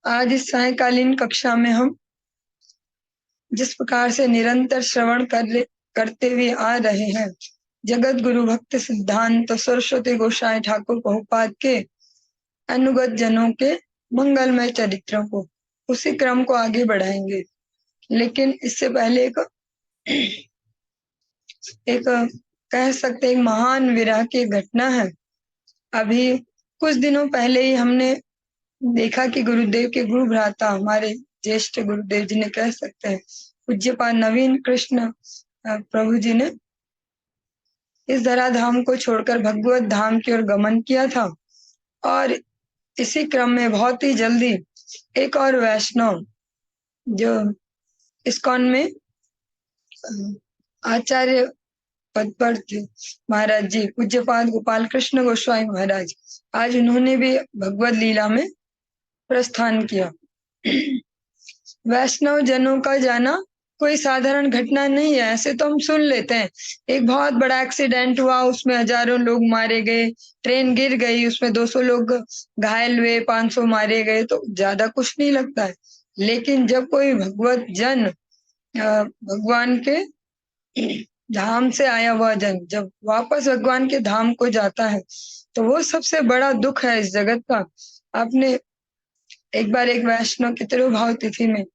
आज इस सायकालीन कक्षा में हम जिस प्रकार से निरंतर श्रवण करते हुए आ रहे हैं जगत गुरु भक्त सिद्धांत सरस्वती गोसाई ठाकुर प्रभुपाद के अनुगत जनों के मंगलमय चरित्रों को, उसी क्रम को आगे बढ़ाएंगे। लेकिन इससे पहले एक कह सकते एक महान विरह की घटना है। अभी कुछ दिनों पहले ही हमने देखा कि गुरुदेव के गुरु भ्राता हमारे ज्येष्ठ गुरुदेव जी ने, कह सकते हैं पूज्यपाद नवीन कृष्ण प्रभु जी ने इस धराधाम को छोड़कर भगवत धाम की ओर गमन किया था। और इसी क्रम में बहुत ही जल्दी एक और वैष्णव जो इस्कॉन में आचार्य पद पर थे, महाराज जी पूज्यपाद गोपाल कृष्ण गोस्वामी महाराज, आज उन्होंने भी भगवत लीला में प्रस्थान किया। वैष्णव जनों का जाना कोई साधारण घटना नहीं है। ऐसे तो हम सुन लेते हैं एक बहुत बड़ा एक्सीडेंट हुआ, उसमें हजारों लोग मारे गए, ट्रेन गिर गई, उसमें 200 लोग घायल हुए, 500 मारे गए, तो ज्यादा कुछ नहीं लगता है। लेकिन जब कोई भगवत जन भगवान के धाम से आया हुआ जन जब वापस भगवान के धाम को जाता है तो वो सबसे बड़ा दुख है इस जगत का। आपने एक बार एक वैष्णव के तिरुभाव तिथि में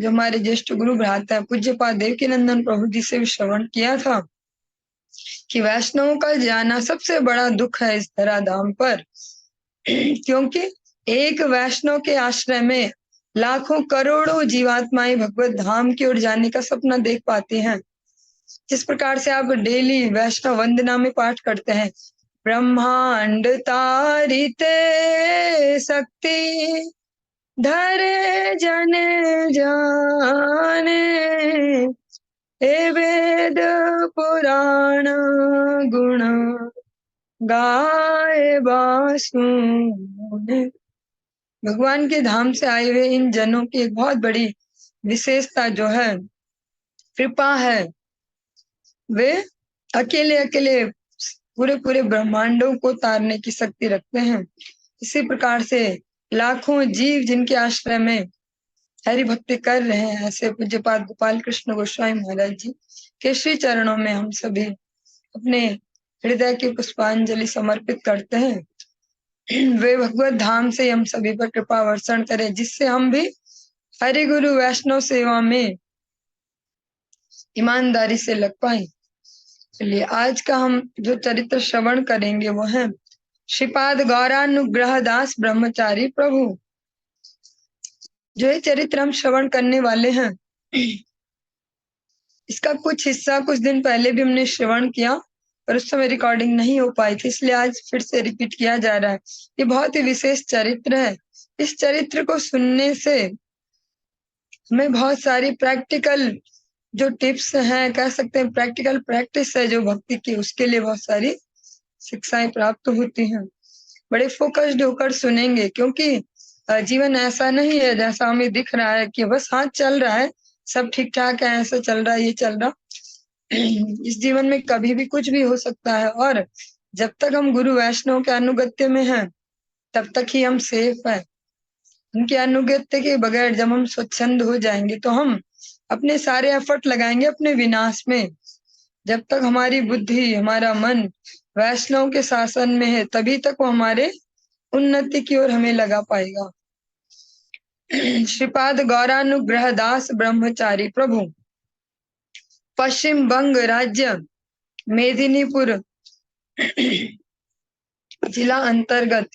जो हमारे ज्येष्ठ गुरु भ्राता है पूज्यपाद देवकीनंदन प्रभु जी से भी श्रवण किया था कि वैष्णवों का जाना सबसे बड़ा दुख है इस धराधाम पर, क्योंकि एक वैष्णव के आश्रय में लाखों करोड़ों जीवात्माएं भगवत धाम की ओर जाने का सपना देख पाती हैं। जिस प्रकार से आप डेली वैष्णव वंदना में पाठ करते हैं, ब्रह्मांड तारिते शक्ति धरे जन जाने, ए वेद पुराण गुण गाए बासुने। भगवान के धाम से आए हुए इन जनों की एक बहुत बड़ी विशेषता जो है, कृपा है, वे अकेले अकेले पूरे पूरे ब्रह्मांडों को तारने की शक्ति रखते हैं। इसी प्रकार से लाखों जीव जिनके आश्रय में हरि भक्ति कर रहे हैं, ऐसे पूज्यपाद गोपाल कृष्ण गोस्वामी महाराज जी के श्री चरणों में हम सभी अपने हृदय की पुष्पांजलि समर्पित करते हैं। वे भगवत धाम से हम सभी पर कृपा वर्षण करें, जिससे हम भी हरि गुरु वैष्णव सेवा में ईमानदारी से लग पाए। चलिए आज का हम जो चरित्र श्रवण करेंगे वो है श्रीपाद गौरानुग्रह दास ब्रह्मचारी प्रभु। जो ये चरित्र हम श्रवण करने वाले हैं इसका कुछ हिस्सा कुछ दिन पहले भी हमने श्रवण किया, पर उस समय रिकॉर्डिंग नहीं हो पाई थी, इसलिए आज फिर से रिपीट किया जा रहा है। ये बहुत ही विशेष चरित्र है। इस चरित्र को सुनने से हमें बहुत सारी प्रैक्टिकल जो टिप्स हैं, कह सकते हैं प्रैक्टिकल प्रैक्टिस है जो भक्ति की, उसके लिए बहुत सारी शिक्षाएं प्राप्त होती हैं। बड़े फोकस्ड होकर सुनेंगे, क्योंकि जीवन ऐसा नहीं है जैसा हमें दिख रहा है कि बस हाथ चल रहा है, सब ठीक ठाक है, ऐसा चल रहा है, ये चल रहा। इस जीवन में कभी भी कुछ भी हो सकता है, और जब तक हम गुरु वैष्णव के अनुगत्य में हैं तब तक ही हम सेफ है। उनके अनुगत्य के बगैर जब हम स्वच्छंद हो जाएंगे तो हम अपने सारे एफर्ट लगाएंगे अपने विनाश में। जब तक हमारी बुद्धि, हमारा मन वैष्णव के शासन में है तभी तक वो हमारे उन्नति की ओर हमें लगा पाएगा। श्रीपाद गौरानुग्रह दास ब्रह्मचारी प्रभु पश्चिम बंग राज्य मेदिनीपुर जिला अंतर्गत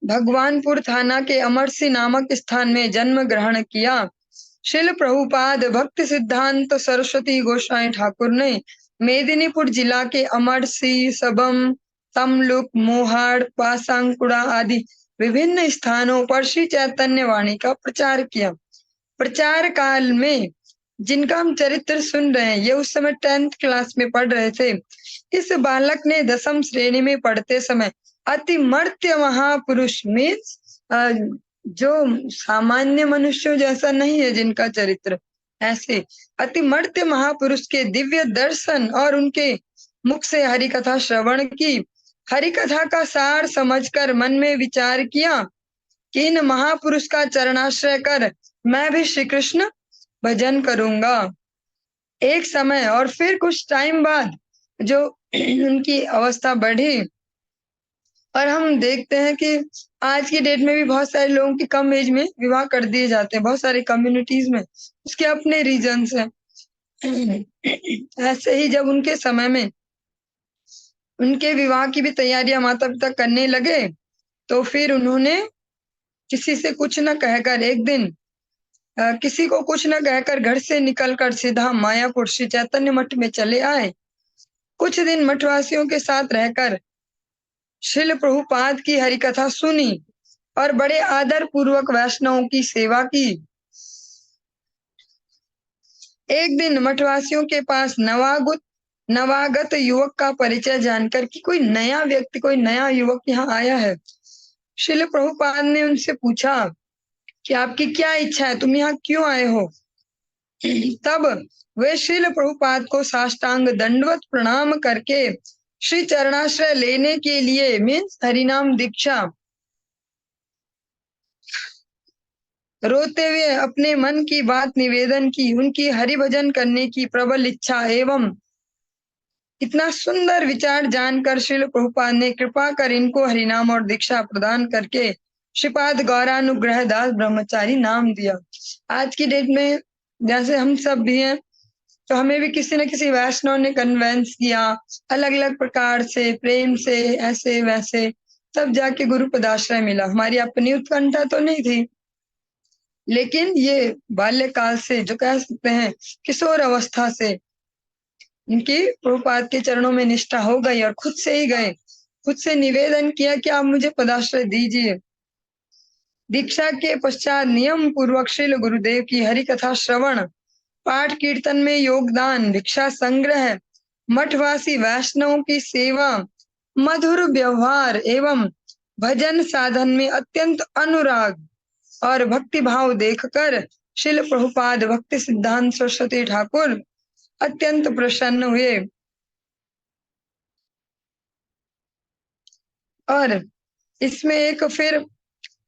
भगवानपुर थाना के अमरसी नामक स्थान में जन्म ग्रहण किया। श्रील प्रभुपाद भक्त सिद्धांत सरस्वती गोस्वामी ठाकुर ने मेदिनीपुर जिला के अमरसी, सबम, तमलुक, मोहाड़, पासांकुड़ा आदि विभिन्न स्थानों पर श्री चैतन्य वाणी का प्रचार किया। प्रचार काल में जिनका हम चरित्र सुन रहे हैं ये उस समय 10th क्लास में पढ़ रहे थे। इस बालक ने 10वीं श्रेणी में पढ़ते समय अति मर्त्य महापुरुष मीन्स जो सामान्य मनुष्यों जैसा नहीं है जिनका चरित्र, ऐसे अति मर्त्य महापुरुष के दिव्य दर्शन और उनके मुख से हरि कथा श्रवण की हरि कथा का सार समझकर मन में विचार किया कि इन महापुरुष का चरणाश्रय कर मैं भी श्री कृष्ण भजन करूंगा। एक समय और फिर कुछ टाइम बाद जो उनकी अवस्था बढ़ी, और हम देखते हैं कि आज की डेट में भी बहुत सारे लोगों की कम एज में विवाह कर दिए जाते हैं, बहुत सारे कम्युनिटीज में, उसके अपने रीजंस हैं। ऐसे ही जब उनके समय में उनके विवाह की भी तैयारियां माता पिता करने लगे, तो फिर उन्होंने किसी से कुछ न कहकर एक दिन किसी को कुछ न कहकर घर से निकलकर सीधा मायापुर श्री चैतन्य मठ में चले आए। कुछ दिन मठवासियों के साथ रहकर श्रील प्रभुपाद की हरिकथा सुनी और बड़े आदर पूर्वक वैष्णवों की सेवा की। एक दिन मठवासियों के पास नवागत युवक का परिचय जानकर कि कोई नया व्यक्ति, कोई नया युवक यहाँ आया है, श्रील प्रभुपाद ने उनसे पूछा कि आपकी क्या इच्छा है, तुम यहाँ क्यों आए हो? तब वे श्रील प्रभुपाद को साष्टांग दंडवत प्रणाम करके श्री चरणाश्रय लेने के लिए मीन्स हरिनाम दीक्षा रोते हुए अपने मन की बात निवेदन की। उनकी हरि भजन करने की प्रबल इच्छा एवं इतना सुंदर विचार जानकर श्रील प्रभुपाद ने कृपा कर इनको हरिनाम और दीक्षा प्रदान करके श्रीपाद गौरानुग्रह दास ब्रह्मचारी नाम दिया। आज की डेट में जैसे हम सब भी हैं, तो हमें भी किसी न किसी वैष्णव ने कन्वेंस किया, अलग अलग प्रकार से, प्रेम से, ऐसे वैसे, तब जाके गुरु पदाश्रय मिला। हमारी अपनी उत्कंठा तो नहीं थी, लेकिन ये बाल्यकाल से, जो कह सकते हैं किशोर अवस्था से, इनकी प्रभुपाद के चरणों में निष्ठा हो गई और खुद से ही गए, खुद से निवेदन किया कि आप मुझे पदाश्रय दीजिए। दीक्षा के पश्चात नियम पूर्वक श्रील गुरुदेव की हरि कथा श्रवण, पाठ कीर्तन में योगदान, भिक्षा संग्रह, मठवासी वैष्णवों की सेवा, मधुर व्यवहार एवं भजन साधन में अत्यंत अनुराग और भक्ति भाव देखकर श्रील प्रभुपाद भक्ति सिद्धांत सरस्वती ठाकुर अत्यंत प्रसन्न हुए और इसमें एक फिर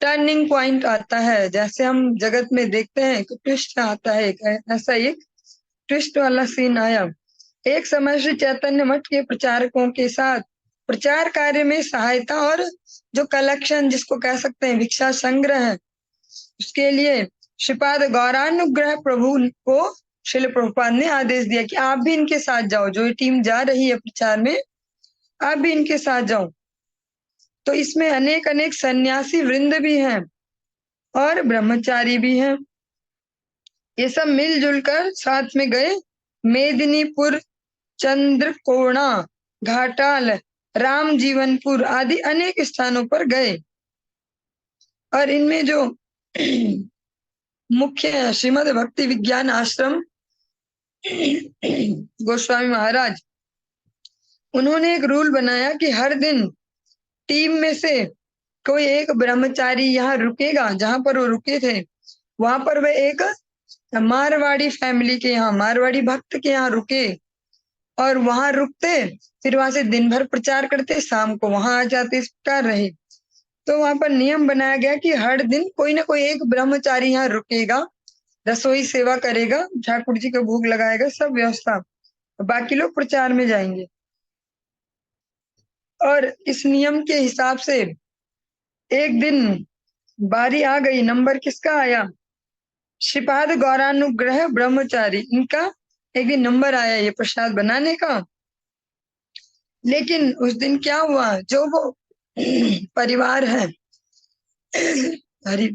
टर्निंग पॉइंट आता है। जैसे हम जगत में देखते हैं कि ट्विस्ट आता है, ऐसा एक ट्विस्ट वाला सीन आया। एक समय श्री चैतन्य मठ के प्रचारकों के साथ प्रचार कार्य में सहायता और जो कलेक्शन, जिसको कह सकते हैं भिक्षा संग्रह, उसके लिए श्रीपाद गौरानुग्रह प्रभु को श्रील प्रभुपाद ने आदेश दिया कि आप भी इनके साथ जाओ, जो टीम जा रही है प्रचार में, आप भी इनके साथ जाओ। तो इसमें अनेक अनेक सन्यासी वृंद भी हैं और ब्रह्मचारी भी हैं। ये सब मिलजुल कर साथ में गए। मेदिनीपुर, चंद्रकोणा, घाटाल, राम जीवनपुर आदि अनेक स्थानों पर गए और इनमें जो मुख्य श्रीमद भक्ति विज्ञान आश्रम गोस्वामी महाराज, उन्होंने एक रूल बनाया कि हर दिन टीम में से कोई एक ब्रह्मचारी यहाँ रुकेगा। जहां पर वो रुके थे वहां पर वह एक मारवाड़ी फैमिली के यहाँ, मारवाड़ी भक्त के यहाँ रुके और वहां रुकते, फिर वहां से दिन भर प्रचार करते, शाम को वहां आ जाते, इस प्रकार रहे। तो वहां पर नियम बनाया गया कि हर दिन कोई ना कोई एक ब्रह्मचारी यहाँ रुकेगा, रसोई सेवा करेगा, ठाकुर जी को भोग लगाएगा, सब व्यवस्था, बाकी लोग प्रचार में जाएंगे। और इस नियम के हिसाब से एक दिन बारी आ गई, नंबर किसका आया? श्रीपाद गौरानुग्रह ब्रह्मचारी, इनका एक दिन नंबर आया ये प्रसाद बनाने का। लेकिन उस दिन क्या हुआ, जो वो परिवार है हरि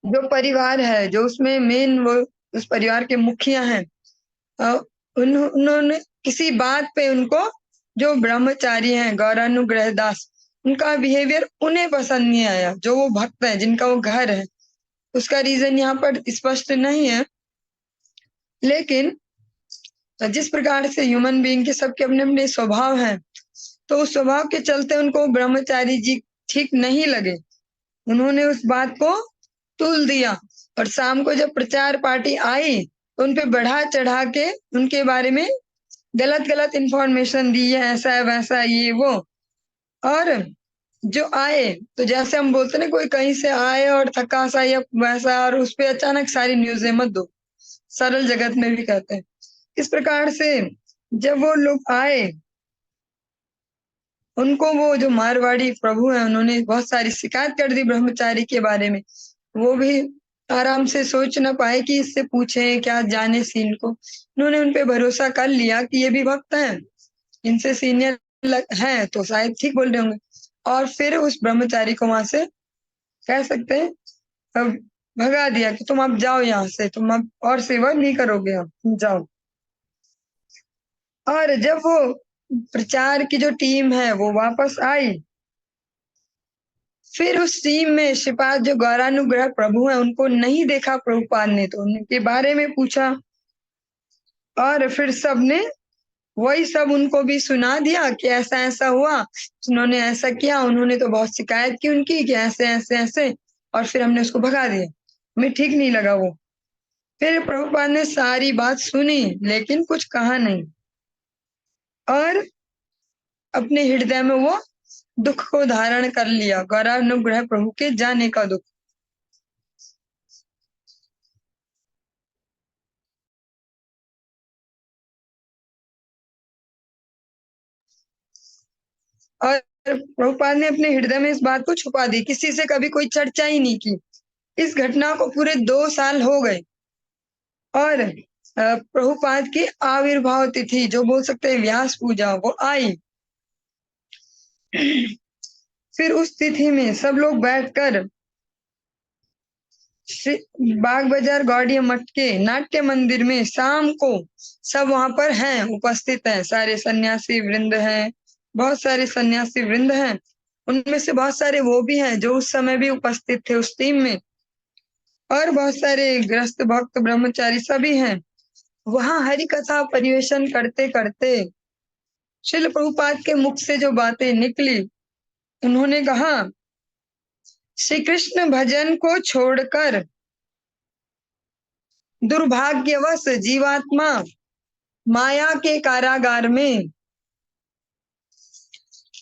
जो परिवार है, जो उसमें मेन वो उस परिवार के मुखिया हैं, उन्होंने किसी बात पे उनको, जो ब्रह्मचारी हैं गौरानुग्रह दास, उनका बिहेवियर उन्हें पसंद नहीं आया, जो वो भक्त है, जिनका वो घर है। उसका रीजन यहाँ पर स्पष्ट नहीं है, लेकिन जिस प्रकार से ह्यूमन बीइंग के सबके अपने अपने स्वभाव हैं, तो उस स्वभाव के चलते उनको ब्रह्मचारी जी ठीक नहीं लगे। उन्होंने उस बात को तुल दिया और शाम को जब प्रचार पार्टी आई तो उनपे बढ़ा चढ़ा के उनके बारे में गलत गलत इंफॉर्मेशन दी है, ऐसा है वैसा है, ये वो। और जो आए, तो जैसे हम बोलते ना, कोई कहीं से आए और थका सा या वैसा, और उस पे अचानक सारी न्यूज़ें मत दो, सरल जगत में भी कहते हैं। इस प्रकार से जब वो लोग आए, उनको वो जो मारवाड़ी प्रभु हैं, उन्होंने बहुत सारी शिकायत कर दी ब्रह्मचारी के बारे में। वो भी आराम से सोच ना पाए कि इससे पूछें क्या, जाने सीन को। उन्होंने उन पे भरोसा कर लिया कि ये भी भक्त हैं, इनसे सीनियर हैं, तो शायद ठीक बोल रहे होंगे। और फिर उस ब्रह्मचारी को वहां से, कह सकते हैं, अब भगा दिया कि तुम अब जाओ यहाँ से, तुम अब और सेवा नहीं करोगे, अब तुम जाओ। और जब वो प्रचार की जो टीम है वो वापस आई, फिर उस टीम में श्रीपाद जो गौरानुग्रह प्रभु हैं, उनको नहीं देखा प्रभुपाद ने, तो उनके बारे में पूछा। और फिर सबने वही सब उनको भी सुना दिया कि ऐसा ऐसा हुआ, उन्होंने ऐसा किया, उन्होंने तो बहुत शिकायत की उनकी कि ऐसे ऐसे ऐसे, और फिर हमने उसको भगा दिया, हमें ठीक नहीं लगा वो। फिर प्रभुपाद ने सारी बात सुनी लेकिन कुछ कहा नहीं, और अपने हृदय में वो दुख को धारण कर लिया, गौरानुग्रह प्रभु के जाने का दुख। और प्रभुपाद ने अपने हृदय में इस बात को छुपा दी, किसी से कभी कोई चर्चा ही नहीं की। इस घटना को पूरे 2 साल हो गए, और प्रभुपाद की आविर्भाव तिथि, जो बोल सकते हैं व्यास पूजा, वो आई। फिर उस तिथि में सब लोग बैठकर बाग बाजार गौड़िया मठ के नाट्य मंदिर में शाम को सब वहां पर हैं, उपस्थित हैं, सारे सन्यासी वृंद हैं, बहुत सारे सन्यासी वृंद हैं। उनमें से बहुत सारे वो भी हैं जो उस समय भी उपस्थित थे उस टीम में, और बहुत सारे गृहस्थ भक्त ब्रह्मचारी सभी हैं। वहां हरि कथा परिवेशन करते करते श्रील प्रभुपाद के मुख से जो बातें निकली, उन्होंने कहा, श्री कृष्ण भजन को छोड़कर दुर्भाग्यवश जीवात्मा माया के कारागार में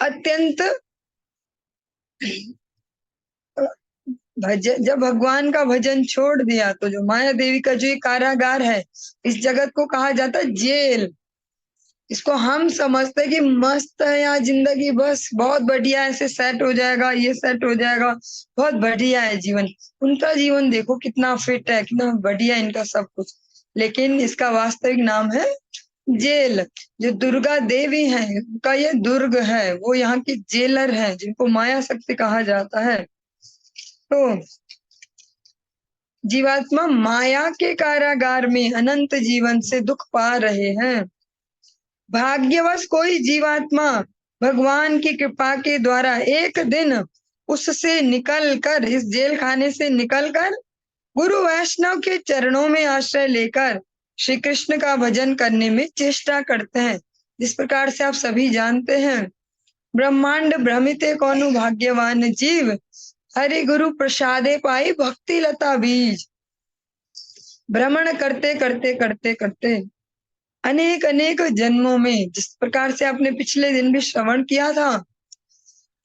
अत्यंत जब भगवान का भजन छोड़ दिया, तो जो माया देवी का जो ये कारागार है, इस जगत को कहा जाता है जेल। इसको हम समझते हैं कि मस्त है यहाँ जिंदगी, बस बहुत बढ़िया, ऐसे सेट हो जाएगा, ये सेट हो जाएगा, बहुत बढ़िया है जीवन। उनका जीवन देखो कितना फिट है, कितना बढ़िया इनका सब कुछ, लेकिन इसका वास्तविक नाम है जेल। जो दुर्गा देवी है, उनका ये दुर्ग है, वो यहाँ की जेलर है, जिनको माया शक्ति कहा जाता है। तो जीवात्मा माया के कारागार में अनंत जीवन से दुख पा रहे हैं। भाग्यवश कोई जीवात्मा भगवान की कृपा के द्वारा एक दिन उससे निकलकर, इस जेल खाने से निकलकर, गुरु वैष्णव के चरणों में आश्रय लेकर श्री कृष्ण का भजन करने में चेष्टा करते हैं। जिस प्रकार से आप सभी जानते हैं, ब्रह्मांड भ्रमिते कौनु भाग्यवान जीव, हरि गुरु प्रसादे पाई भक्ति लता बीज। भ्रमण करते करते करते करते अनेक अनेक जन्मों में, जिस प्रकार से आपने पिछले दिन भी श्रवण किया था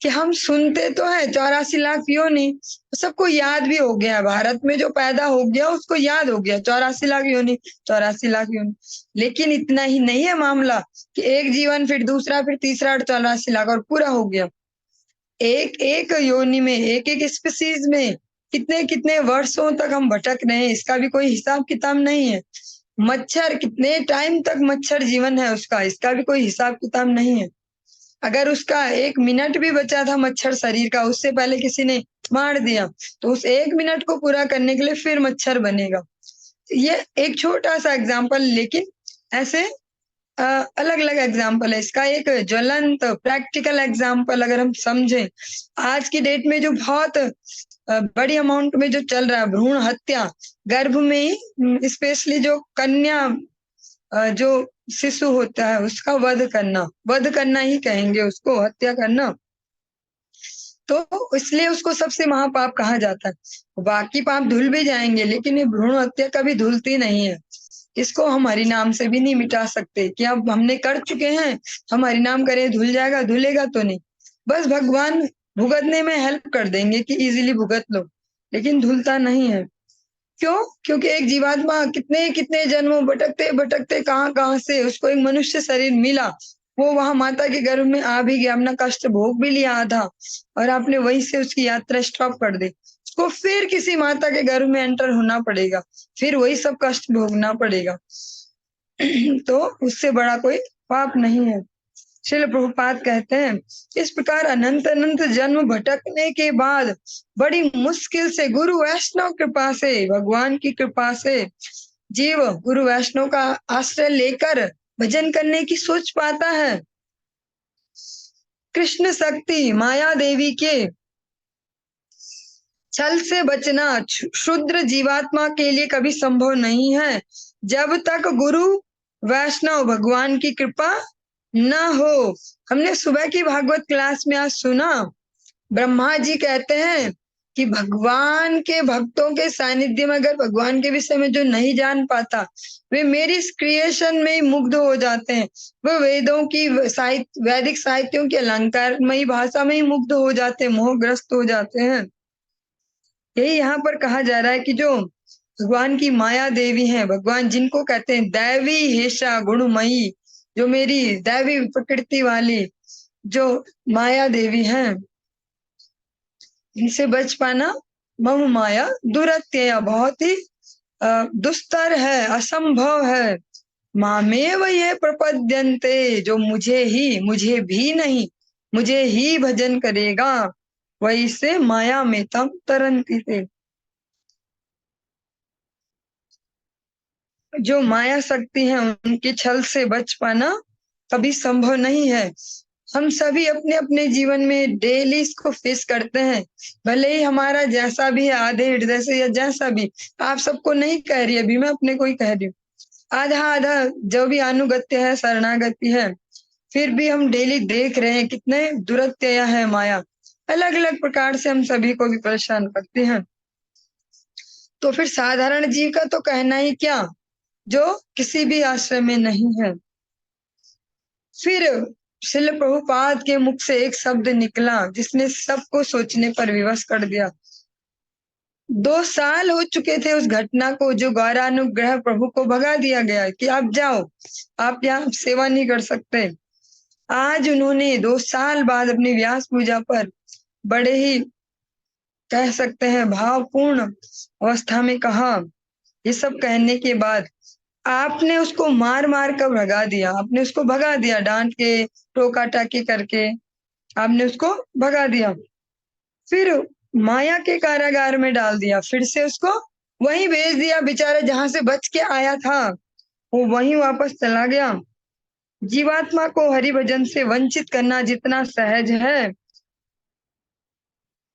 कि हम सुनते तो है 84 लाख योनि, सबको याद भी हो गया, भारत में जो पैदा हो गया उसको याद हो गया 84 लाख योनि, 84 लाख योनि। लेकिन इतना ही नहीं है मामला कि एक जीवन, फिर दूसरा, फिर तीसरा, 84 लाख, और पूरा हो गया। एक एक योनि में, एक एक स्पीसीज में कितने कितने वर्षों तक हम भटक रहे हैं, इसका भी कोई हिसाब किताब नहीं है। मच्छर, कितने टाइम तक मच्छर जीवन है उसका, इसका भी कोई हिसाब किताब नहीं है। अगर उसका 1 मिनट भी बचा था मच्छर शरीर का, उससे पहले किसी ने मार दिया, तो उस 1 मिनट को पूरा करने के लिए फिर मच्छर बनेगा। ये एक छोटा सा एग्जाम्पल, लेकिन ऐसे अलग अलग एग्जाम्पल है। इसका एक ज्वलंत प्रैक्टिकल एग्जाम्पल अगर हम समझें, आज की डेट में जो बहुत बड़ी अमाउंट में जो चल रहा है भ्रूण हत्या, गर्भ में ही स्पेशली जो कन्या जो शिशु होता है उसका वध करना ही कहेंगे उसको, हत्या करना, तो इसलिए उसको सबसे महापाप कहा जाता है। बाकी पाप धुल भी जाएंगे, लेकिन ये भ्रूण हत्या कभी धुलती नहीं है। इसको हम हरि नाम से भी नहीं मिटा सकते कि अब हमने कर चुके हैं, हम हरि नाम करें धुल जाएगा, धुलेगा तो नहीं। बस भगवान भुगतने में हेल्प कर देंगे कि इजीली भुगत लो, लेकिन धुलता नहीं है। क्यों? क्योंकि एक जीवात्मा कितने कितने जन्मों भटकते भटकते कहाँ कहाँ से उसको एक मनुष्य शरीर मिला, वो वहां माता के गर्भ में आ भी गया, अपना कष्ट भोग भी लिया आधा, और आपने वहीं से उसकी यात्रा स्टॉप कर दी। उसको फिर किसी माता के गर्भ में एंटर होना पड़ेगा, फिर वही सब कष्ट भोगना पड़ेगा। तो उससे बड़ा कोई पाप नहीं है। श्रील प्रभुपाद कहते हैं, इस प्रकार अनंत अनंत जन्म भटकने के बाद बड़ी मुश्किल से गुरु वैष्णव कृपा से, भगवान की कृपा से जीव गुरु वैष्णव का आश्रय लेकर भजन करने की सोच पाता है। कृष्ण शक्ति माया देवी के छल से बचना शुद्र जीवात्मा के लिए कभी संभव नहीं है, जब तक गुरु वैष्णव भगवान की कृपा न हो। हमने सुबह की भागवत क्लास में आज सुना, ब्रह्मा जी कहते हैं कि भगवान के भक्तों के सानिध्य में अगर भगवान के विषय में जो नहीं जान पाता, वे मेरी क्रिएशन में ही मुग्ध हो जाते हैं, वो वेदों की वैदिक साहित्यों की अलंकारमयी भाषा में ही मुग्ध हो जाते हैं, मोहग्रस्त हो जाते हैं। यही यहाँ पर कहा जा रहा है कि जो भगवान की माया देवी है, भगवान जिनको कहते हैं दैवी हेषा गुणमयी, जो मेरी दैवी प्रकृति वाली जो माया देवी है, इनसे बच पाना मम माया दुरत्यय, बहुत ही दुस्तर है, असंभव है। मामेव ये प्रपद्यन्ते, जो मुझे भी नहीं, मुझे ही भजन करेगा, वही से माया में तम तरंती थे। जो माया शक्ति है उनके छल से बच पाना कभी संभव नहीं है। हम सभी अपने अपने जीवन में डेली इसको फेस करते हैं, भले ही हमारा जैसा भी है, आधे हृदय से या जैसा भी, आप सबको नहीं कह रही, अभी मैं अपने को ही कह रही हूँ, आधा आधा जो भी अनुगत्य है, शरणागति है, फिर भी हम डेली देख रहे हैं कितने दुरत्यय है माया, अलग अलग प्रकार से हम सभी को भी परेशान करते हैं। तो फिर साधारण जीव का तो कहना ही क्या, जो किसी भी आश्रय में नहीं है। फिर श्रील प्रभुपाद के मुख से एक शब्द निकला जिसने सबको सोचने पर विवश कर दिया। 2 साल हो चुके थे उस घटना को, जो गौरानुग्रह प्रभु को भगा दिया गया कि आप जाओ, आप यहाँ सेवा नहीं कर सकते। आज उन्होंने 2 साल बाद अपनी व्यास पूजा पर बड़े ही कह सकते हैं भावपूर्ण अवस्था में कहा। ये सब कहने के बाद आपने उसको मार मार कर भगा दिया, आपने उसको भगा दिया, डांट के टोका टाकी करके आपने उसको भगा दिया, फिर माया के कारागार में डाल दिया, फिर से उसको वहीं भेज दिया, बेचारा जहां से बच के आया था वो वहीं वापस चला गया। जीवात्मा को हरि भजन से वंचित करना जितना सहज है,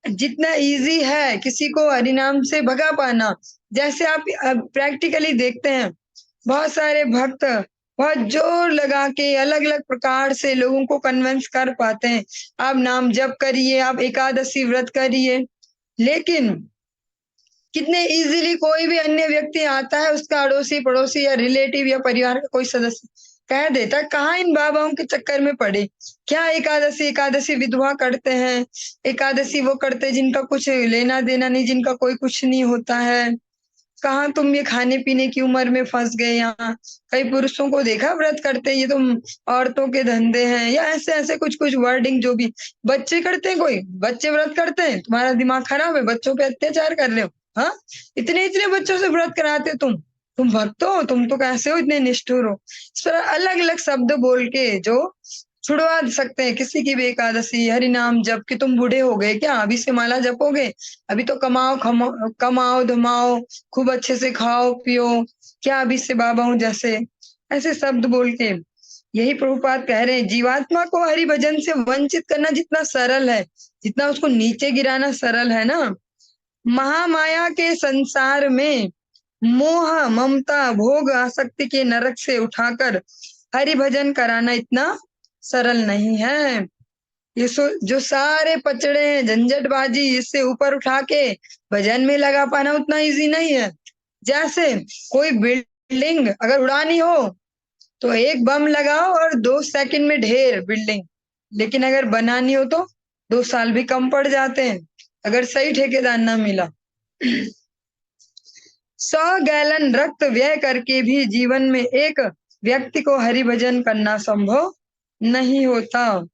जितना इजी है किसी को हरि नाम से भगा पाना, जैसे आप प्रैक्टिकली देखते हैं, बहुत सारे भक्त बहुत जोर लगा के अलग अलग प्रकार से लोगों को कन्विंस कर पाते हैं, आप नाम जप करिए, आप एकादशी व्रत करिए, लेकिन कितने इजीली कोई भी अन्य व्यक्ति आता है, उसका अड़ोसी पड़ोसी या रिलेटिव या परिवार का कोई सदस्य कह देता, कहाँ इन बाबाओं के चक्कर में पड़े, क्या एकादशी एकादशी विधवा करते हैं, एकादशी वो करते जिनका कुछ लेना देना नहीं, जिनका कोई कुछ नहीं होता है, कहाँ तुम ये खाने पीने की उम्र में फंस गए। यहाँ कई पुरुषों को देखा व्रत करते, ये तुम औरतों के धंधे हैं, या ऐसे ऐसे कुछ कुछ वर्डिंग, जो भी बच्चे करते हैं, कोई बच्चे व्रत करते हैं, तुम्हारा दिमाग खराब है, बच्चों पे अत्याचार कर रहे हो, हाँ इतने इतने बच्चों से व्रत कराते हो, तुम भक्त हो, तुम तो कैसे हो इतने निष्ठुर हो। इस तरह अलग अलग शब्द बोल के जो छुड़वा सकते हैं किसी की भी एकादशी, हरि नाम जप, कि तुम बूढ़े हो गए क्या, अभी से माला जपोगे, अभी तो कमाओ कमाओ धमाओ, खूब अच्छे से खाओ पियो, क्या अभी से बाबा हूं जैसे, ऐसे शब्द बोल के। यही प्रभुपाद कह रहे हैं, जीवात्मा को हरि भजन से वंचित करना जितना सरल है, जितना उसको नीचे गिराना सरल है ना, महामाया के संसार में मोह ममता भोग आसक्ति के नरक से उठाकर हरि भजन कराना इतना सरल नहीं है। ये जो सारे पचड़े हैं, झंझटबाजी, इससे ऊपर उठा के भजन में लगा पाना उतना इजी नहीं है। जैसे कोई बिल्डिंग अगर उड़ानी हो तो एक बम लगाओ और 2 सेकंड में ढेर बिल्डिंग, लेकिन अगर बनानी हो तो 2 साल भी कम पड़ जाते हैं अगर सही ठेकेदार ना मिला। 100 गैलन रक्त व्यय करके भी जीवन में एक व्यक्ति को हरिभजन करना संभव नहीं होता।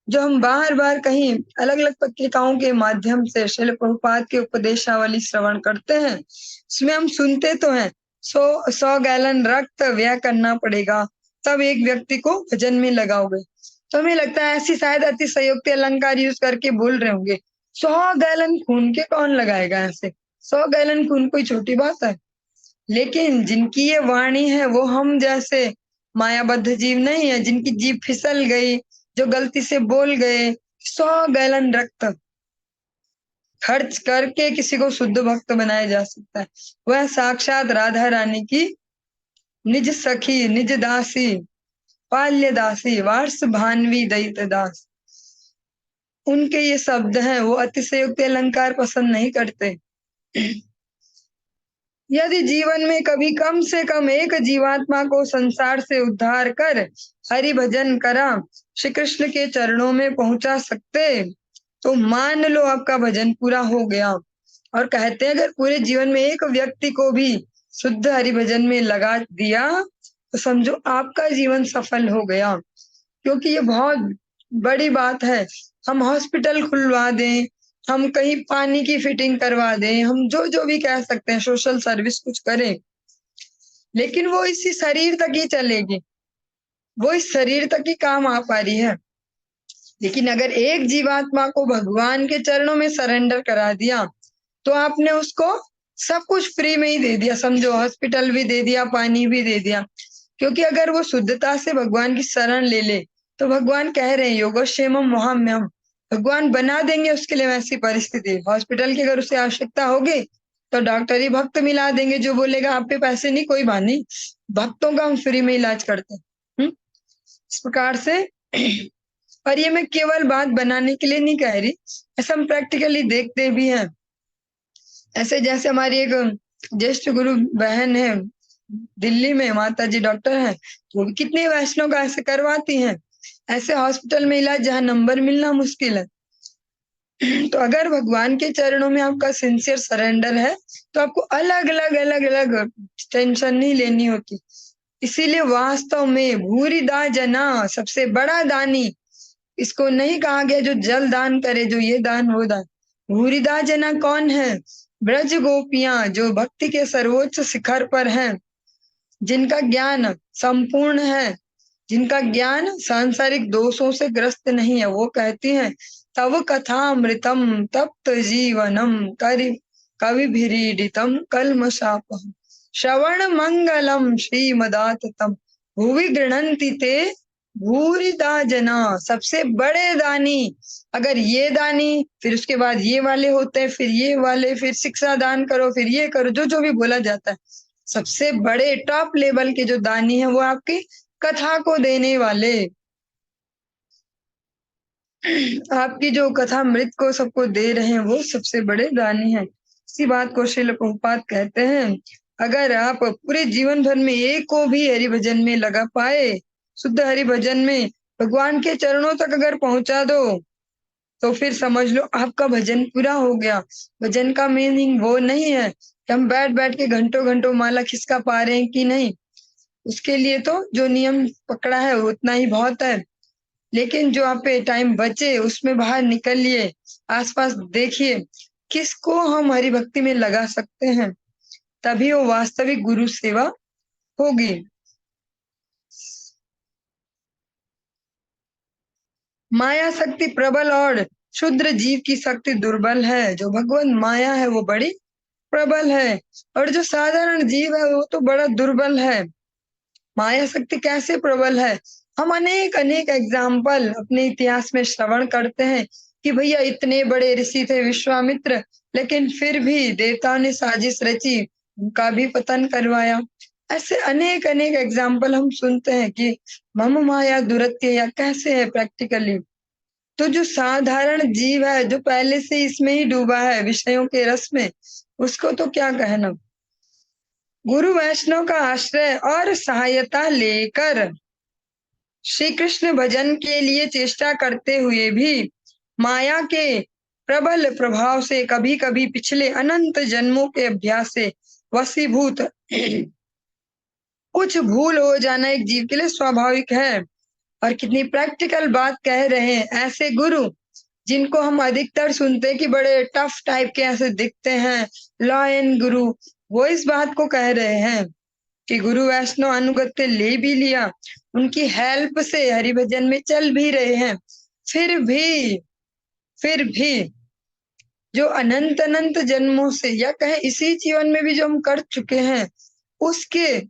जो हम बार बार कहीं अलग अलग पत्रिकाओं के माध्यम से श्रील प्रभुपाद के उपदेशावली श्रवण करते हैं, उसमें हम सुनते तो हैं 100 गैलन रक्त व्यय करना पड़ेगा तब एक व्यक्ति को भजन में लगाओगे। तो हमें लगता है ऐसी शायद अतिशयोक्ति अलंकार यूज करके बोल रहे होंगे। 100 गैलन खून के कौन लगाएगा ऐसे? 100 गैलन खून कोई छोटी बात है? लेकिन जिनकी ये वाणी है वो हम जैसे मायाबद्ध जीव नहीं है, जिनकी जीभ फिसल गई, जो गलती से बोल गए। 100 गैलन रक्त खर्च करके किसी को शुद्ध भक्त बनाया जा सकता है। वह साक्षात राधा रानी की निज सखी, निज दासी, पाल्य दासी, वार्ष भानवी दैत दास। उनके ये शब्द हैं, वो अतिशयोक्ति अलंकार पसंद नहीं करते। यदि जीवन में कभी कम से कम एक जीवात्मा को संसार से उद्धार कर हरि भजन करा श्री कृष्ण के चरणों में पहुंचा सकते तो मान लो आपका भजन पूरा हो गया। और कहते हैं अगर पूरे जीवन में एक व्यक्ति को भी शुद्ध हरि भजन में लगा दिया तो समझो आपका जीवन सफल हो गया। क्योंकि ये बहुत बड़ी बात है। हम हॉस्पिटल खुलवा दें, हम कहीं पानी की फिटिंग करवा दें, हम जो जो भी कह सकते हैं, सोशल सर्विस कुछ करें, लेकिन वो इसी शरीर तक ही चलेगी, वो इस शरीर तक ही काम आ पा रही है। लेकिन अगर एक जीवात्मा को भगवान के चरणों में सरेंडर करा दिया तो आपने उसको सब कुछ फ्री में ही दे दिया। समझो हॉस्पिटल भी दे दिया, पानी भी दे दिया। क्योंकि अगर वो शुद्धता से भगवान की शरण ले ले तो भगवान कह रहे हैं योगक्षेमम मोहाम्यहम्, भगवान बना देंगे उसके लिए वैसी परिस्थिति। हॉस्पिटल की अगर उसे आवश्यकता होगी तो डॉक्टर ही भक्त मिला देंगे जो बोलेगा आप पे पैसे नहीं, कोई बात नहीं, भक्तों का हम फ्री में इलाज करते हैं। इस प्रकार से और ये मैं केवल बात बनाने के लिए नहीं कह रही, ऐसा हम प्रैक्टिकली देखते भी हैं। ऐसे जैसे हमारी एक ज्येष्ठ गुरु बहन है दिल्ली में, माता जी डॉक्टर हैं, वो भी कितने वैष्णव का ऐसे करवाती हैं। ऐसे हॉस्पिटल में इलाज जहाँ नंबर मिलना मुश्किल है। तो अगर भगवान के चरणों में आपका सिंसियर सरेंडर है तो आपको अलग अलग टेंशन नहीं लेनी होती। इसीलिए वास्तव में भूरिदा जना सबसे बड़ा दानी, इसको नहीं कहा गया जो जल दान करे, जो ये दान वो दान। भूरिदा जना कौन है? ब्रज गोपियां जो भक्ति के सर्वोच्च शिखर पर हैं, जिनका ज्ञान संपूर्ण है, जिनका ज्ञान सांसारिक दोषों से ग्रस्त नहीं है, वो कहती हैं तव कथामृतम तप्त जीवनम कविभिरीडितम कल्मषापहम् श्रवण मंगलम श्रीमदाततम भुवि गृह्णन्ति ते भूरिदा जना। सबसे बड़े दानी, अगर ये दानी फिर उसके बाद ये वाले होते हैं, फिर ये वाले, फिर शिक्षा दान करो, फिर ये करो, जो जो भी बोला जाता है, सबसे बड़े टॉप लेवल के जो दानी है वो आपकी कथा को देने वाले, आपकी जो कथा मृत को सबको दे रहे हैं वो सबसे बड़े दानी हैं। इसी बात को श्रील प्रभुपाद कहते हैं अगर आप पूरे जीवन भर में एक को भी हरि भजन में लगा पाए, शुद्ध हरि भजन में भगवान के चरणों तक अगर पहुंचा दो तो फिर समझ लो आपका भजन पूरा हो गया। भजन का मीनिंग वो नहीं है कि हम बैठ बैठ के घंटों घंटों माला खिसका पा रहे हैं कि नहीं, उसके लिए तो जो नियम पकड़ा है उतना ही बहुत है। लेकिन जो आप पे टाइम बचे उसमें बाहर निकलिए, आसपास देखिए किसको हम हरि भक्ति में लगा सकते हैं, तभी वो वास्तविक गुरु सेवा होगी। माया शक्ति प्रबल और क्षुद्र जीव की शक्ति दुर्बल है। जो भगवान माया है वो बड़ी प्रबल है और जो साधारण जीव है वो तो बड़ा दुर्बल है। माया शक्ति कैसे प्रबल है? हम अनेक अनेक एग्जाम्पल अपने इतिहास में श्रवण करते हैं कि भैया इतने बड़े ऋषि थे विश्वामित्र, लेकिन फिर भी देवताओं ने साजिश रची, उनका भी पतन करवाया। ऐसे अनेक अनेक एग्जाम्पल हम सुनते हैं कि मम माया दुरत्य या कैसे है प्रैक्टिकली। तो जो साधारण जीव है जो पहले से इसमें ही डूबा है विषयों के रस में, उसको तो क्या कहना। गुरु वैष्णव का आश्रय और सहायता लेकर श्री कृष्ण भजन के लिए चेष्टा करते हुए भी माया के प्रबल प्रभाव से कभी कभी पिछले अनंत जन्मों के अभ्यास से वशीभूत कुछ भूल हो जाना एक जीव के लिए स्वाभाविक है। और कितनी प्रैक्टिकल बात कह रहे हैं। ऐसे गुरु जिनको हम अधिकतर सुनते हैं कि बड़े टफ टाइप के ऐसे दिखते हैं, लॉयन गुरु, वो इस बात को कह रहे हैं कि गुरु वैष्णव अनुगत्य ले भी लिया, उनकी हेल्प से हरिभजन में चल भी रहे हैं, फिर भी जो अनंत अनंत जन्मों से या कहे इसी जीवन में भी जो हम कर चुके हैं, उसके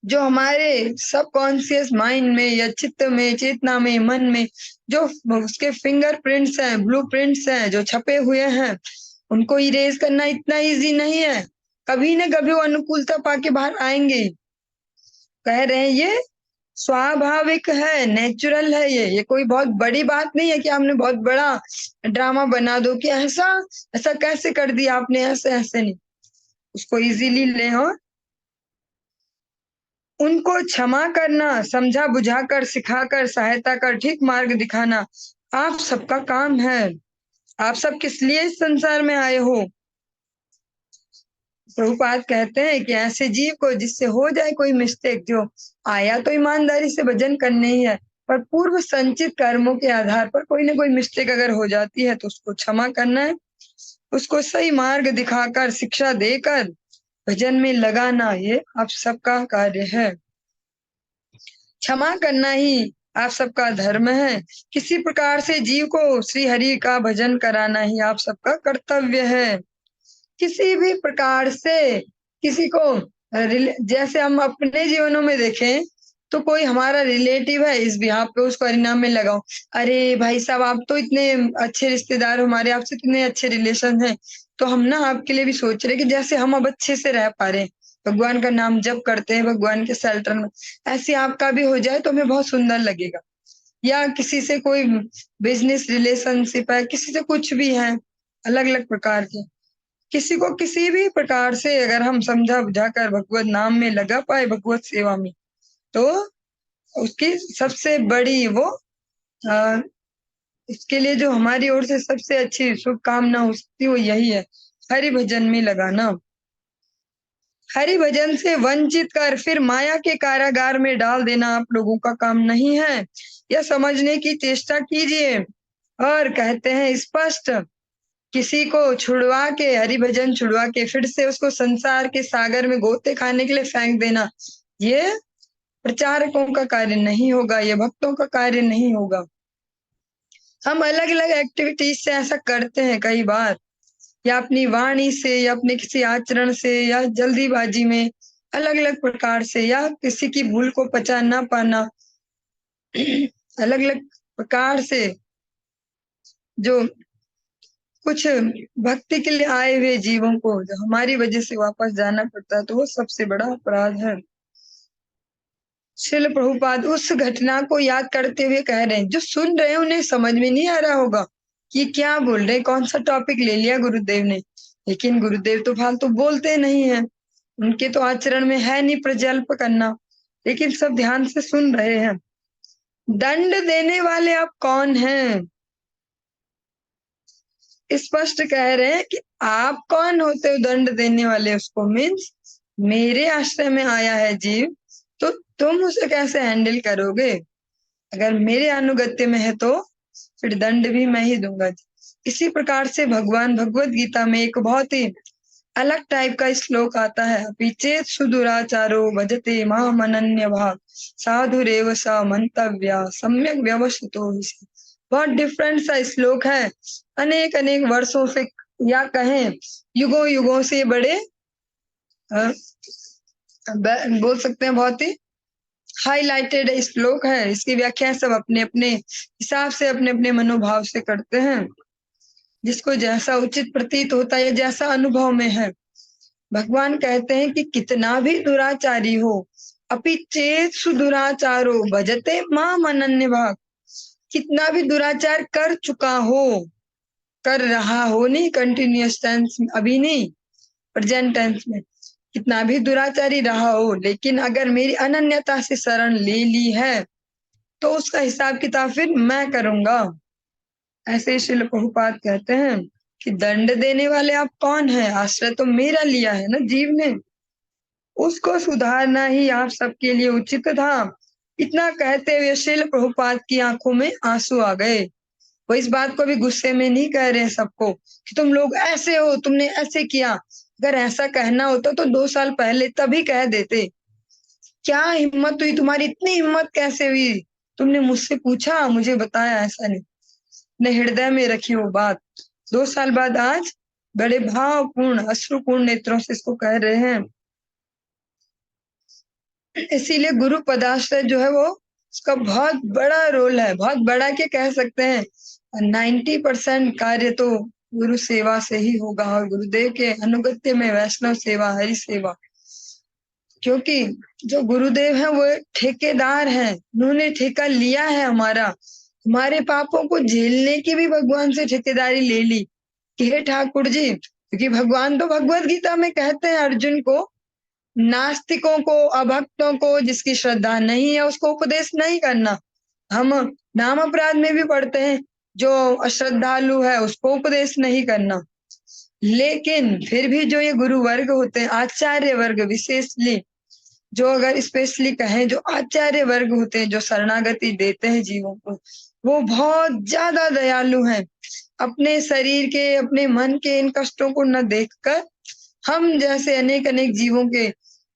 जो हमारे सबकॉन्शियस माइंड में या चित्त में, चेतना में, मन में जो उसके फिंगरप्रिंट्स हैं, ब्लूप्रिंट्स हैं जो छपे हुए हैं, उनको इरेज करना इतना इजी नहीं है। कभी न कभी वो अनुकूलता पाके बाहर आएंगे। कह रहे हैं ये स्वाभाविक है, नेचुरल है। ये कोई बहुत बड़ी बात नहीं है कि आपने बहुत बड़ा ड्रामा बना दो कि ऐसा ऐसा कैसे कर दिया आपने, ऐसे नहीं। उसको इजीली ले और उनको क्षमा करना, समझा बुझाकर, सिखाकर, सहायता कर ठीक मार्ग दिखाना आप सबका काम है। आप सब किस लिए इस संसार में आए हो? प्रभुपाद कहते हैं कि ऐसे जीव को जिससे हो जाए कोई मिस्टेक, जो आया तो ईमानदारी से भजन करने ही है, पर पूर्व संचित कर्मों के आधार पर कोई ना कोई मिस्टेक अगर हो जाती है तो उसको क्षमा करना है, उसको सही मार्ग दिखाकर, शिक्षा देकर भजन में लगाना, ये आप सबका कार्य है। क्षमा करना ही आप सबका धर्म है। किसी प्रकार से जीव को श्री हरि का भजन कराना ही आप सबका कर्तव्य है। किसी भी प्रकार से किसी को जैसे हम अपने जीवनों में देखें तो कोई हमारा रिलेटिव है, इस बिहाफ पे उसको हरिनाम में लगाओ, अरे भाई साहब आप तो इतने अच्छे रिश्तेदार हो, हमारे आपसे इतने अच्छे रिलेशन हैं, तो हम ना आपके लिए भी सोच रहे कि जैसे हम अब अच्छे से रह पा रहे हैं, भगवान का नाम जप करते हैं भगवान के शेल्टर में, ऐसे आपका भी हो जाए तो हमें बहुत सुंदर लगेगा। या किसी से कोई बिजनेस रिलेशनशिप है, किसी से कुछ भी है, अलग अलग प्रकार के, किसी को किसी भी प्रकार से अगर हम समझा बुझाकर भगवत नाम में लगा पाए, भगवत सेवा में, तो उसकी सबसे बड़ी वो इसके लिए जो हमारी ओर से सबसे अच्छी शुभकामना उसकी वो यही है, हरि भजन में लगाना। हरि भजन से वंचित कर फिर माया के कारागार में डाल देना आप लोगों का काम नहीं है, यह समझने की चेष्टा कीजिए। और कहते हैं स्पष्ट, किसी को छुड़वा के, हरि भजन छुड़वा के फिर से उसको संसार के सागर में गोते खाने के लिए फेंक देना, ये प्रचारकों का कार्य नहीं होगा, ये भक्तों का कार्य नहीं होगा। हम अलग अलग एक्टिविटीज से ऐसा करते हैं कई बार, या अपनी वाणी से, या अपने किसी आचरण से, या जल्दीबाजी में अलग अलग प्रकार से, या किसी की भूल को पचा ना पाना, अलग अलग प्रकार से जो कुछ भक्ति के लिए आए हुए जीवों को जो हमारी वजह से वापस जाना पड़ता है, तो वो सबसे बड़ा अपराध है। श्रील प्रभुपाद उस घटना को याद करते हुए कह रहे हैं, जो सुन रहे हैं उन्हें समझ में नहीं आ रहा होगा कि क्या बोल रहे हैं, कौन सा टॉपिक ले लिया गुरुदेव ने, लेकिन गुरुदेव तो फालतू बोलते नहीं है, उनके तो आचरण में है नहीं प्रजल्प करना, लेकिन सब ध्यान से सुन रहे हैं। दंड देने वाले आप कौन हैं? स्पष्ट कह रहे हैं कि आप कौन होते हो दंड देने वाले उसको, मीन्स मेरे आश्रय में आया है जीव, तो तुम उसे कैसे हैंडल करोगे? अगर मेरे अनुगत्य में है तो फिर दंड भी मैं ही दूंगा। इसी प्रकार से भगवान भगवत गीता में एक बहुत ही अलग टाइप का श्लोक आता है, अपि सुदुराचारो भजते माम अनन्य भाग साधुरेव स मंतव्या सम्यक व्यवसितो हि। बहुत डिफरेंट सा श्लोक है, अनेक अनेक वर्षों से या कहें युगों युगों से बड़े बोल सकते हैं बहुत ही हाईलाइटेड श्लोक है। इसकी व्याख्या सब अपने अपने हिसाब से, अपने अपने मनोभाव से करते हैं, जिसको जैसा उचित प्रतीत होता है, जैसा अनुभव में है। भगवान कहते हैं कि कितना भी दुराचारी हो, अपि चेत सुदुराचारो भजते माम अनन्य भाग, कितना भी दुराचार कर चुका हो, कर रहा हो, नहीं कंटिन्यूअस टेंस अभी नहीं, प्रेजेंट टेंस में, कितना भी दुराचारी रहा हो, लेकिन अगर मेरी अनन्यता से शरण ले ली है तो उसका हिसाब किताब फिर मैं करूंगा। ऐसे ही श्रील प्रभुपाद कहते हैं कि दंड देने वाले आप कौन हैं? आश्रय तो मेरा लिया है ना जीव ने, उसको सुधारना ही आप सबके लिए उचित था। इतना कहते हुए श्रील प्रभुपाद की आंखों में आंसू आ गए। वो इस बात को भी गुस्से में नहीं कह रहे सबको कि तुम लोग ऐसे हो, तुमने ऐसे किया। अगर ऐसा कहना होता तो 2 साल पहले तभी कह देते। क्या हिम्मत हुई तुम्हारी? इतनी हिम्मत कैसे हुई? तुमने मुझसे पूछा, मुझे बताया? ऐसा नहीं, अपने हृदय में रखी वो बात। 2 साल बाद आज बड़े भावपूर्ण अश्रुपूर्ण नेत्रों से इसको कह रहे हैं। इसीलिए गुरु पदाश्रय जो है वो उसका बहुत बड़ा रोल है, बहुत बड़ा क्या कह सकते हैं। 90% कार्य तो गुरु सेवा से ही होगा, और गुरुदेव के अनुगत्य में वैष्णव सेवा, हरि सेवा। क्योंकि जो गुरुदेव है वो ठेकेदार हैं, उन्होंने ठेका लिया है हमारा, हमारे पापों को झेलने की भी भगवान से ठेकेदारी ले ली कि हे ठाकुर जी, क्योंकि भगवान तो भगवत गीता में कहते हैं अर्जुन को, नास्तिकों को, अभक्तों को, जिसकी श्रद्धा नहीं है उसको उपदेश नहीं करना। हम नाम अपराध में भी पढ़ते हैं, जो अश्रद्धालु है उसको उपदेश नहीं करना। लेकिन फिर भी जो ये गुरु वर्ग होते हैं, आचार्य वर्ग विशेषली, जो अगर स्पेशली कहें जो आचार्य वर्ग होते हैं, जो शरणागति देते हैं जीवों को, वो बहुत ज्यादा दयालु हैं। अपने शरीर के, अपने मन के इन कष्टों को न देखकर हम जैसे अनेक अनेक जीवों के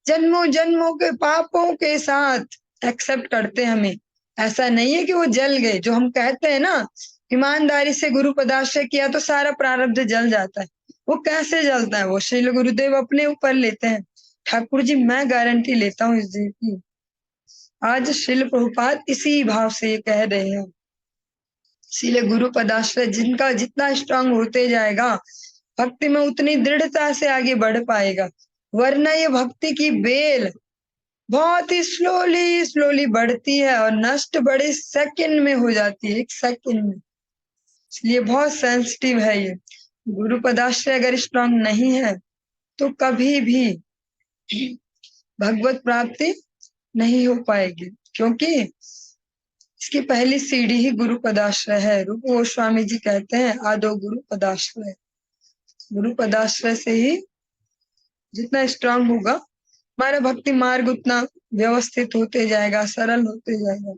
जन्मों जन्मों के पापों के साथ एक्सेप्ट करते हैं हमें। ऐसा नहीं है कि वो जल गए, जो हम कहते हैं ना, ईमानदारी से गुरु पदाश्रय किया तो सारा प्रारब्ध जल जाता है। वो कैसे जलता है? वो श्री गुरुदेव अपने ऊपर लेते हैं। ठाकुर जी मैं गारंटी लेता हूँ इस चीज की। आज श्रील प्रभुपाद इसी भाव से ये कह रहे हैं। इसीलिए गुरु पदाश्रय जिनका जितना स्ट्रांग होते जाएगा, भक्ति में उतनी दृढ़ता से आगे बढ़ पाएगा। वरना ये भक्ति की बेल बहुत ही स्लोली स्लोली बढ़ती है और नष्ट बड़े सेकंड में हो जाती है, 1 सेकंड में। इसलिए बहुत सेंसिटिव है ये। गुरु पदाश्रय अगर स्ट्रांग नहीं है तो कभी भी भगवत प्राप्ति नहीं हो पाएगी, क्योंकि इसकी पहली सीढ़ी ही गुरु पदाश्रय है। रूप गोस्वामी जी कहते हैं आदो गुरु पदाश्रय। गुरु पदाश्रय से ही जितना स्ट्रांग होगा हमारा भक्ति मार्ग, उतना व्यवस्थित होते जाएगा, सरल होते जाएगा।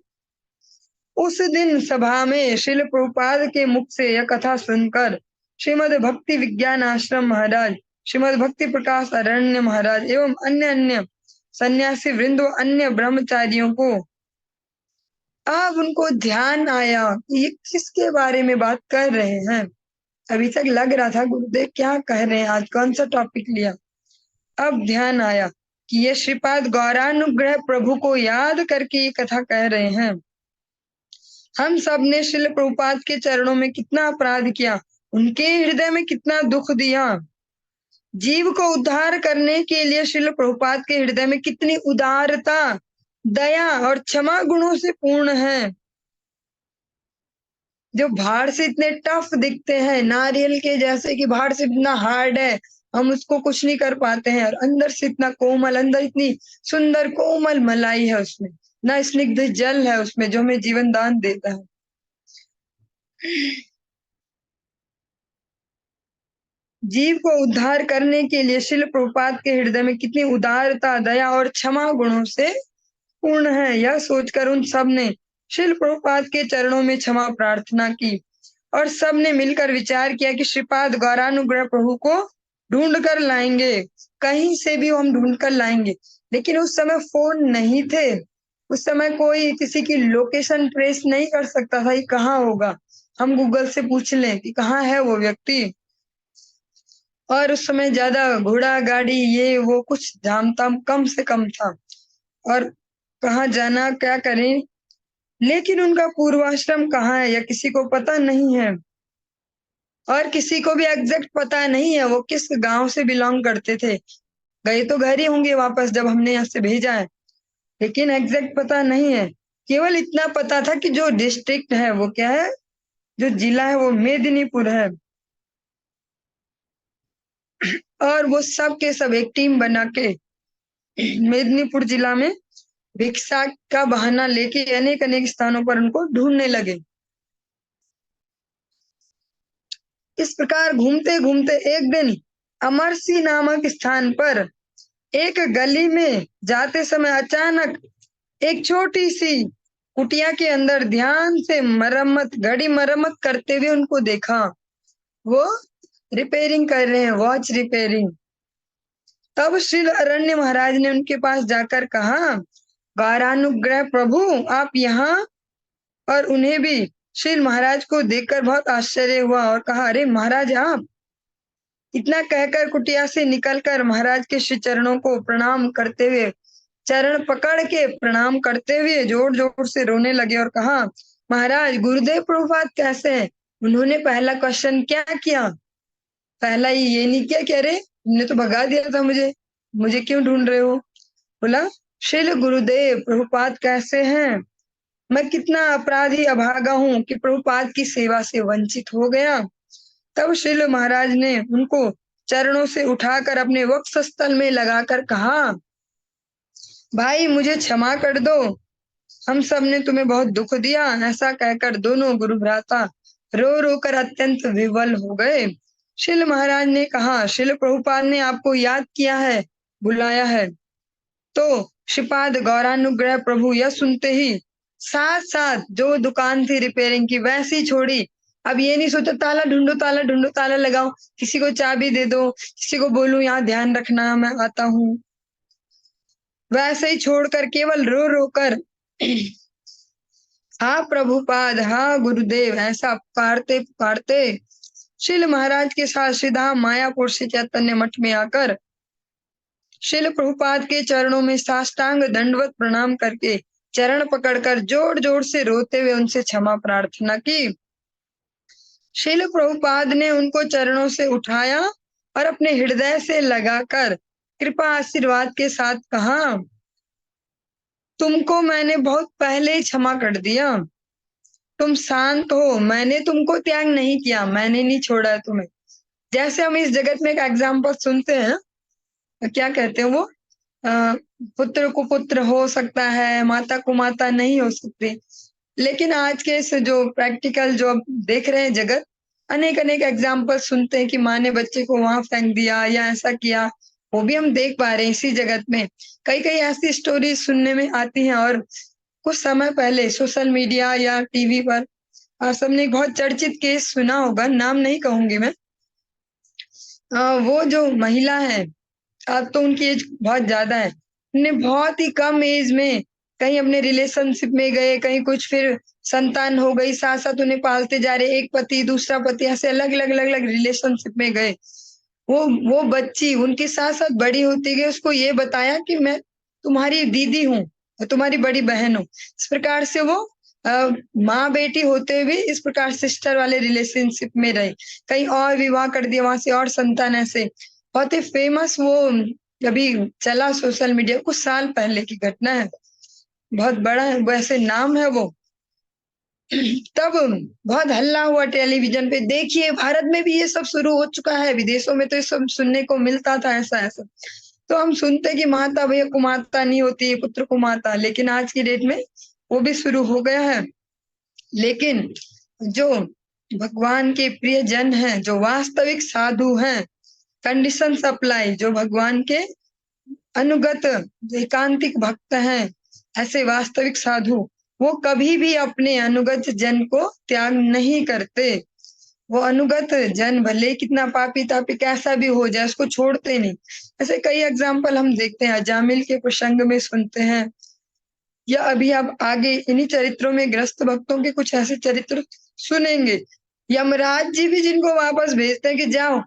उस दिन सभा में श्रील प्रभुपाद के मुख से यह कथा सुनकर श्रीमद भक्ति विज्ञान आश्रम महाराज, श्रीमद भक्ति प्रकाश अरण्य महाराज एवं अन्य अन्य सन्यासी वृंद व अन्य ब्रह्मचारियों को अब उनको ध्यान आया कि ये किसके बारे में बात कर रहे हैं। अभी तक लग रहा था गुरुदेव क्या कह रहे हैं, आज कौन सा टॉपिक लिया। अब ध्यान आया कि ये श्रीपाद गौरानुग्रह प्रभु को याद करके ये कथा कह रहे हैं। हम सब ने श्रील प्रभुपाद के चरणों में कितना अपराध किया, उनके हृदय में कितना दुख दिया। जीव को उद्धार करने के लिए श्रील प्रभुपाद के हृदय में कितनी उदारता, दया और क्षमा गुणों से पूर्ण है। जो बाहर से इतने टफ दिखते हैं, नारियल के जैसे कि बाहर से इतना हार्ड है, हम उसको कुछ नहीं कर पाते हैं, और अंदर से इतना कोमल, अंदर इतनी सुंदर कोमल मलाई है उसमें, ना स्निग्ध जल है उसमें जो हमें जीवन दान देता है। जीव को उद्धार करने के लिए श्रील प्रभुपाद के हृदय में कितनी उदारता, दया और क्षमा गुणों से पूर्ण है। यह सोचकर उन सब ने श्रील प्रभुपाद के चरणों में क्षमा प्रार्थना की, और सब ने मिलकर विचार किया कि श्रीपाद गौरानुग्रह प्रभु को ढूंढ कर लाएंगे, कहीं से भी हम ढूंढ कर लाएंगे। लेकिन उस समय फोन नहीं थे, उस समय कोई किसी की लोकेशन ट्रेस नहीं कर सकता था, ये कहाँ होगा। हम गूगल से पूछ लें कि कहाँ है वो व्यक्ति, और उस समय ज्यादा घोड़ा गाड़ी ये वो कुछ धाम ताम कम से कम था, और कहाँ जाना क्या करें। लेकिन उनका पूर्वाश्रम कहाँ है यह किसी को पता नहीं है, और किसी को भी एग्जैक्ट पता नहीं है वो किस गांव से बिलोंग करते थे। गए तो घर ही होंगे वापस जब हमने यहाँ से भेजा है, लेकिन एग्जैक्ट पता नहीं है। केवल इतना पता था कि जो डिस्ट्रिक्ट है वो क्या है, जो जिला है वो मेदिनीपुर है। और वो सब के सब एक टीम बना के मेदिनीपुर जिला में भिक्षा का बहाना लेके अनेक अनेक स्थानों पर उनको ढूंढने लगे। इस प्रकार घूमते घूमते एक दिन अमरसी नामक स्थान पर एक गली में जाते समय अचानक एक छोटी सी कुटिया के अंदर ध्यान से घड़ी मरम्मत करते हुए उनको देखा। वो रिपेयरिंग कर रहे हैं, वॉच रिपेयरिंग। तब श्री अरण्य महाराज ने उनके पास जाकर कहा, गौरानुग्रह प्रभु आप यहाँ। और उन्हें भी श्री महाराज को देखकर बहुत आश्चर्य हुआ और कहा, अरे महाराज आप। इतना कहकर कुटिया से निकलकर महाराज के श्री चरणों को प्रणाम करते हुए, चरण पकड़ के प्रणाम करते हुए जोर जोर से रोने लगे और कहा, महाराज गुरुदेव प्रभुपाद कैसे हैं? उन्होंने पहला क्वेश्चन क्या किया? पहला ये नहीं किया कि अरे तुमने तो भगा दिया था मुझे क्यों ढूंढ रहे हो? बोला, श्रील गुरुदेव प्रभुपाद कैसे हैं? मैं कितना अपराधी अभागा हूँ कि प्रभुपाद की सेवा से वंचित हो गया। तब श्रील महाराज ने उनको चरणों से उठाकर अपने वक्षस्थल में लगाकर कहा, भाई मुझे क्षमा कर दो, हम सब ने तुम्हें बहुत दुख दिया। ऐसा कहकर दोनों गुरु भ्राता रो रो कर अत्यंत विवल हो गए। श्रील महाराज ने कहा, श्रील प्रभुपाद ने आपको याद किया है, बुलाया है। तो श्रीपाद गौरानुग्रह प्रभु यह सुनते ही साथ साथ जो दुकान थी रिपेयरिंग की वैसी छोड़ी। अब ये नहीं सोचा ताला ढूंढो ताला ढूंढो ताला लगाओ, किसी को चाबी दे दो, किसी को बोलूं यहाँ ध्यान रखना मैं आता हूँ। वैसे ही छोड़कर केवल रो रो कर हाँ प्रभुपाद, हाँ गुरुदेव ऐसा पुकारते पुकारते श्रील महाराज के साथ सीधा मायापुर से चैतन्य मठ में आकर श्रील प्रभुपाद के चरणों में साष्टांग दंडवत प्रणाम करके चरण पकड़कर जोर जोर से रोते हुए उनसे क्षमा प्रार्थना की। श्रील प्रभुपाद ने उनको चरणों से उठाया और अपने हृदय से लगाकर कृपा आशीर्वाद के साथ कहा, तुमको मैंने बहुत पहले ही क्षमा कर दिया, तुम शांत हो, मैंने तुमको त्याग नहीं किया, मैंने नहीं छोड़ा तुम्हें। जैसे हम इस जगत में एक एग्जाम्पल सुनते हैं, क्या कहते हैं वो, पुत्र को पुत्र हो सकता है, माता को माता नहीं हो सकती। लेकिन आज के इस जो प्रैक्टिकल जो अब देख रहे हैं जगत, अनेक अनेक एग्जाम्पल सुनते हैं कि माँ ने बच्चे को वहां फेंक दिया या ऐसा किया। वो भी हम देख पा रहे हैं इसी जगत में। कई कई ऐसी स्टोरी सुनने में आती हैं। और कुछ समय पहले सोशल मीडिया या टीवी पर आप सबने एक बहुत चर्चित केस सुना होगा, नाम नहीं कहूंगी मैं। वो जो महिला है, अब तो उनकी एज बहुत ज्यादा है, उन्हें बहुत ही कम एज में कहीं अपने रिलेशनशिप में गए, कहीं कुछ, फिर संतान हो गई, साथ साथ उन्हें पालते जा रहे, एक पति दूसरा पति, ऐसे अलग अलग अलग अलग रिलेशनशिप में गए। वो बच्ची उनके साथ साथ बड़ी होती गई, उसको ये बताया कि मैं तुम्हारी दीदी हूँ, तुम्हारी बड़ी बहन हूँ। इस प्रकार से वो माँ बेटी होते हुए इस प्रकार सिस्टर वाले रिलेशनशिप में रहे, कहीं और विवाह कर दिया, वहां से और संतान। ऐसे बहुत ही फेमस वो अभी चला सोशल मीडिया, कुछ साल पहले की घटना है, बहुत बड़ा वैसे नाम है वो। तब बहुत हल्ला हुआ टेलीविजन पे, देखिए भारत में भी ये सब शुरू हो चुका है, विदेशों में तो ये सब सुनने को मिलता था ऐसा ऐसा। तो हम सुनते कि माता भैया कुमाता नहीं होती, पुत्र कुमाता, लेकिन आज की डेट में वो भी शुरू हो गया है। लेकिन जो भगवान के प्रिय जन हैं, जो वास्तविक साधु हैं, कंडीशन सप्लाई, जो भगवान के अनुगत एकांतिक भक्त हैं, ऐसे वास्तविक साधु, वो कभी भी अपने अनुगत जन को त्याग नहीं करते। वो अनुगत जन भले कितना पापी तापी कैसा भी हो जाए, उसको छोड़ते नहीं। ऐसे कई एग्जाम्पल हम देखते हैं, अजामिल के प्रसंग में सुनते हैं, या अभी आप आगे इन्हीं चरित्रों में ग्रस्त भक्तों के कुछ ऐसे चरित्र सुनेंगे। यमराज जी भी जिनको वापस भेजते हैं कि जाओ,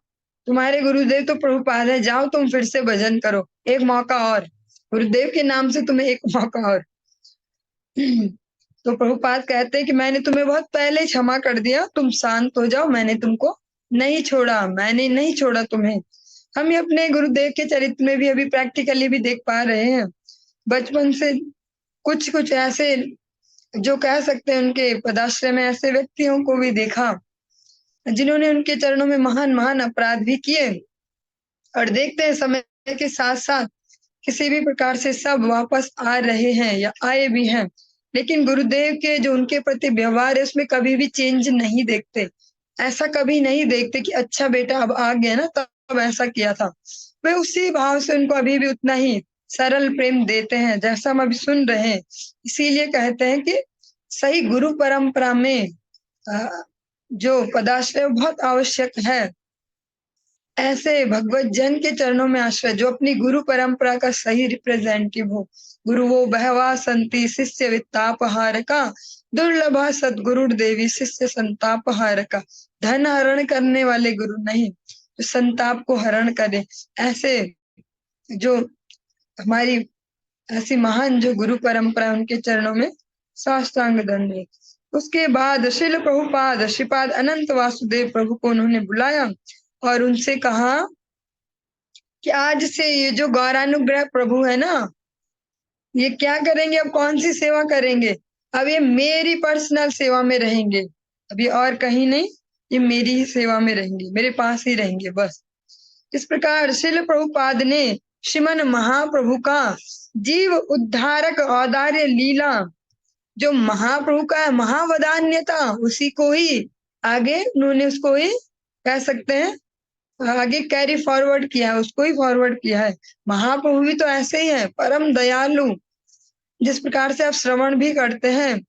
तुम्हारे गुरुदेव तो प्रभुपाद है, जाओ तुम फिर से भजन करो, एक मौका और, गुरुदेव के नाम से तुम्हें एक मौका और। तो प्रभुपाद कहते हैं कि मैंने तुम्हें बहुत पहले क्षमा कर दिया, तुम शांत हो जाओ, मैंने तुमको नहीं छोड़ा, मैंने नहीं छोड़ा तुम्हें। हम ये अपने गुरुदेव के चरित्र में भी अभी प्रैक्टिकली भी देख पा रहे हैं। बचपन से कुछ कुछ ऐसे जो कह सकते हैं उनके पदाश्रय में ऐसे व्यक्तियों को भी देखा जिन्होंने उनके चरणों में महान महान अपराध भी किए, और देखते हैं समय के साथ साथ किसी भी प्रकार से सब वापस आ रहे हैं या आए भी हैं, लेकिन गुरुदेव के जो उनके प्रति व्यवहार है उसमें कभी भी चेंज नहीं देखते। ऐसा कभी नहीं देखते कि अच्छा बेटा अब आ गया ना, तब ऐसा किया था। वे उसी भाव से उनको अभी भी उतना ही सरल प्रेम देते हैं जैसा हम अभी सुन रहे हैं। इसीलिए कहते हैं कि सही गुरु परंपरा में जो पदाश्रय बहुत आवश्यक है। ऐसे भगवत जन के चरणों में आश्रय जो अपनी गुरु परंपरा का सही रिप्रेजेंटेटिव हो। गुरु वो बहवा संति शिष्य वित्तापहार का, दुर्लभा सदगुरु देवी शिष्य संतापहार का। धन हरण करने वाले गुरु नहीं, जो संताप को हरण करे। ऐसे जो हमारी ऐसी महान जो गुरु परंपरा उनके चरणों में साष्टांग दंड। उसके बाद शिल प्रभुपाद श्रीपाद अनंत वासुदेव प्रभु को उन्होंने बुलाया और उनसे कहा कि आज से ये जो गौरानुग्रह प्रभु है ना, ये क्या करेंगे, अब कौन सी सेवा करेंगे। अब ये मेरी पर्सनल सेवा में रहेंगे, अभी और कहीं नहीं, ये मेरी ही सेवा में रहेंगे, मेरे पास ही रहेंगे बस। इस प्रकार शिल प्रभुपाद ने श्रीमन महाप्रभु का जीव उद्धारक औदार्य लीला, जो महाप्रभु का महावदान्यता, उसी को ही आगे उन्होंने उसको ही कह सकते हैं आगे कैरी फॉरवर्ड किया है, उसको ही फॉरवर्ड किया है। महाप्रभु भी तो ऐसे ही है, परम दयालु। जिस प्रकार से आप श्रवण भी करते हैं,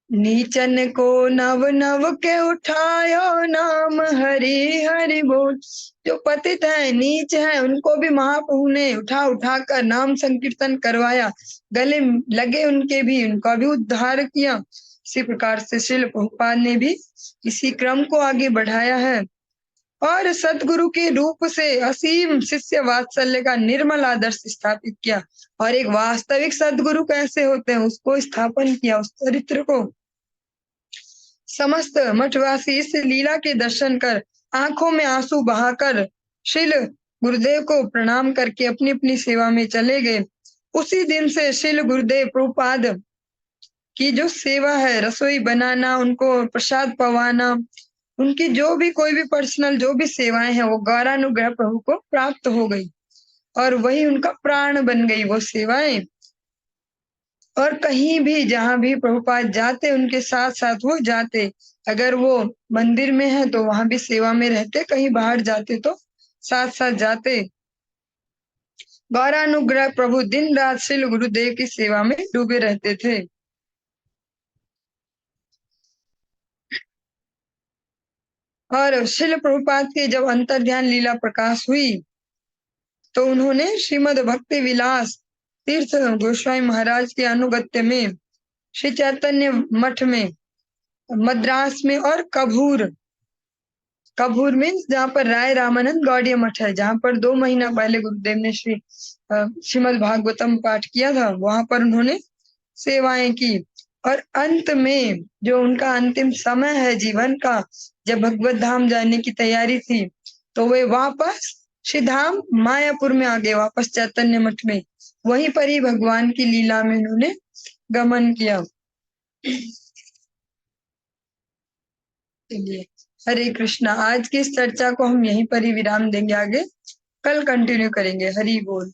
नीचन को नव नव के उठायो नाम हरि हरि बोल। जो पतित है, नीच है, उनको भी महाप्रभु ने उठा उठा कर नाम संकीर्तन करवाया, गले लगे उनके भी, उनका भी उद्धार किया। इसी प्रकार से श्रील प्रभुपाद ने भी इसी क्रम को आगे बढ़ाया है और सतगुरु के रूप से असीम शिष्य वात्सल्य का निर्मल आदर्श स्थापित किया। और एक वास्तविक सदगुरु कैसे होते हैं उसको स्थापन किया, उस चरित्र को। समस्त मठवासी इस लीला के दर्शन कर आंखों में आंसू बहाकर श्रील गुरुदेव को प्रणाम करके अपनी अपनी सेवा में चले गए। उसी दिन से श्रील गुरुदेव प्रभुपाद की जो सेवा है, रसोई बनाना, उनको प्रसाद पवाना, उनकी जो भी कोई भी पर्सनल जो भी सेवाएं हैं, वो गौरानुग्रह प्रभु को प्राप्त हो गई और वही उनका प्राण बन गई वो सेवाएं। और कहीं भी जहां भी प्रभुपाद जाते उनके साथ साथ वो जाते। अगर वो मंदिर में है तो वहां भी सेवा में रहते, कहीं बाहर जाते तो साथ साथ जाते। गौरानुग्रह प्रभु दिन रात श्री गुरुदेव की सेवा में डूबे रहते थे। और शिल प्रभुपाद के जब अंतर्ध्यान लीला प्रकाश हुई तो उन्होंने श्रीमद भक्ति विलास तीर्थ गोस्वामी महाराज के अनुगत्य में श्री चैतन्य मठ में मद्रास में और कभूर मीन्स जहाँ पर राय रामानंद गौड़ीय मठ है, जहाँ पर 2 महीना पहले गुरुदेव ने श्रीमद भागवतम पाठ किया था, वहां पर उन्होंने सेवाएं की। और अंत में जो उनका अंतिम समय है जीवन का, जब भगवत धाम जाने की तैयारी थी, तो वे वापस श्री धाम मायापुर में आ गए, वापस चैतन्य मठ में। वहीं पर ही भगवान की लीला में उन्होंने गमन किया। चलिए, हरे कृष्णा। आज की इस चर्चा को हम यहीं पर ही विराम देंगे, आगे कल कंटिन्यू करेंगे। हरि बोल।